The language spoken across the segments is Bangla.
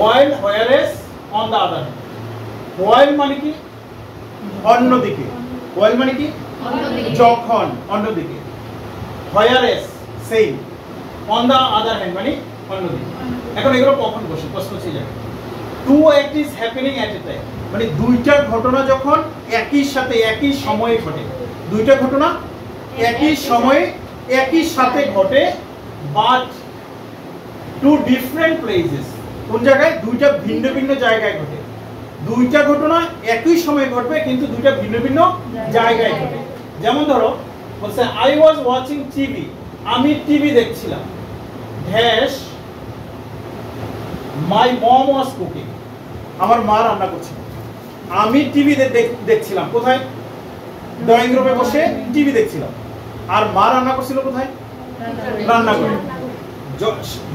while whereas on the other hand. while মানে কি অন্যদিকে, while মানে কি যখন অন্যদিকে, whereas same, on the other hand মানে অন্যদিকে। এখন এগুলো কখন বসে প্রশ্ন হচ্ছে যাবে to act is happening at a time, মানে দুইটা ঘটনা যখন একই সাথে একই সময়ে ঘটে, দুইটা ঘটনা একই সময়ে একই সাথে ঘটে, বাট টু ডিফারেন্ট প্লেসেস, কোন জায়গায় দুইটা ভিন্ন ভিন্ন জায়গায় ঘটে, দুইটা ঘটনা একই সময়ে ঘটবে কিন্তু দুইটা ভিন্ন ভিন্ন জায়গায় ঘটে। যেমন ধরো বলছে আই ওয়াজ ওয়াচিং টিভি, আমি টিভি দেখছিলাম, dash my mom was cooking, আমার মা রান্না করছিল। আমি টিভি দেখছিলাম কোথায়, ড্রয়িং রুমে বসে টিভি দেখছিলাম, আর মা রান্না করছিল কোথায়, রান্না করে।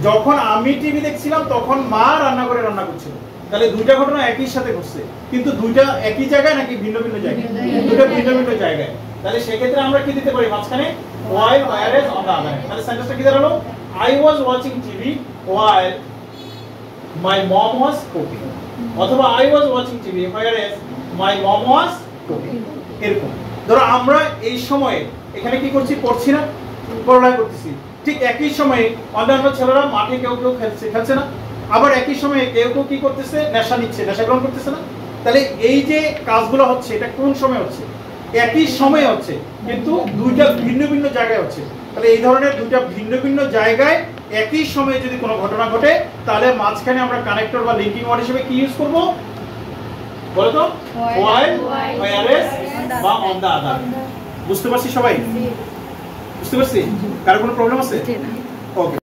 যখন আমি টিভি দেখছিলাম তখন মা রান্না করে রান্না করছিল, তাহলে দুইটা ঘটনা একই সাথে ঘটছে কিন্তু দুইটা একই জায়গায় নাকি ভিন্ন ভিন্ন জায়গায়, দুইটা ভিন্ন ভিন্ন জায়গায়। তাহলে সেক্ষেত্রে আমরা কি দিতে পারি মাঝখানে while whereas on the other hand, তাহলে সেন্টেন্সটা কি দাঁড়ালো I was watching TV while my mom was cooking, অথবা I was watching TV whereas my mom was cooking। এরকম ধরো আমরা এই সময়ে এখানে কি করছি, পড়ছি না, পড়ালেখা করতেছি, ঠিক একই সময়ে অন্যান্য ছেলেরা মাঠে কেউ কেউ খেলছে না, আবার একই সময়ে কেউ কেউ কি করতেছে, নেশা নিচ্ছে, নেশা গ্রহণ করতেছে না। তাহলে এই যে কাজগুলো হচ্ছে এটা কোন সময় হচ্ছে, একই সময়ে হচ্ছে কিন্তু দুইটা ভিন্ন ভিন্ন জায়গায় হচ্ছে। তাহলে এই ধরনের দুইটা ভিন্ন ভিন্ন জায়গায় একই সময়ে যদি কোনো ঘটনা ঘটে তাহলে মাঝখানে আমরা কানেক্টর বা লিংকিং ওয়ার্ড হিসেবে কি ইউজ করব বলো তো, while, whereas বা on the other। বুঝতে পারছি সবাই? বুঝতে পারছি? কার কোনো প্রবলেম আছে? ওকে।